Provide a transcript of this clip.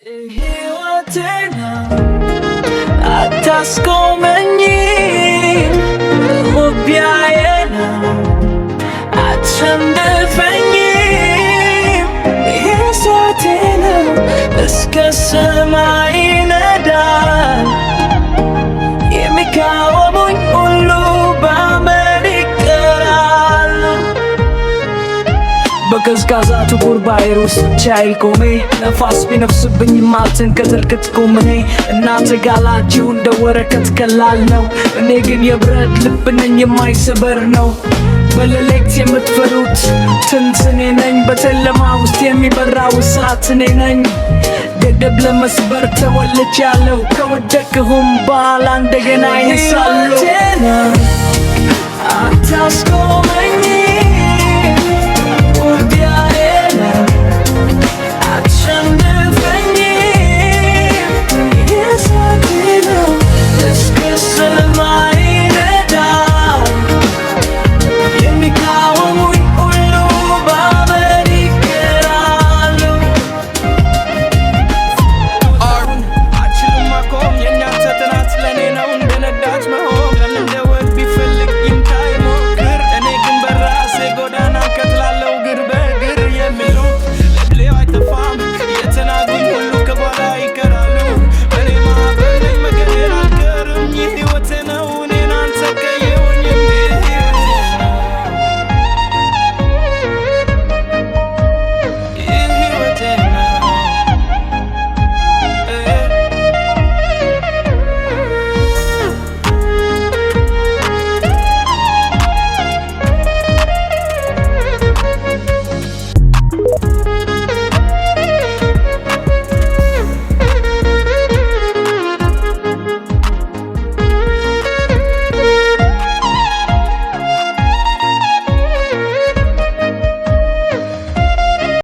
ሕይወቴና አታስቆመኝም ውቢያዬና አትሸንፈኝም ሕይወቴና እስከ ሰማይ ይነዳል የሚቃወሙኝ ሁሉ በአመድ ይቀራሉ በቀዝቃዛ ጥቁር ባህር ውስጥ ብቻዬ ቆሜ ነፋስ ቢነፍስብኝም አልተንቀጠቀጥኩም ቆሜ እናንተ ጋላችሁ እንደ ወረቀት ቀላል ነው እኔ ግን የብረት ልብ ነኝ የማይሰበር ነው በሌሊት የምትፈሩት ትንትኔ ነኝ በጨለማ ውስጥ የሚበራው እሳት እኔ ነኝ ገደብ ለመስበር ተወልጃለሁ ከወደቅሁም በኋላ እንደገና እነሳለሁ አታስቆመኝም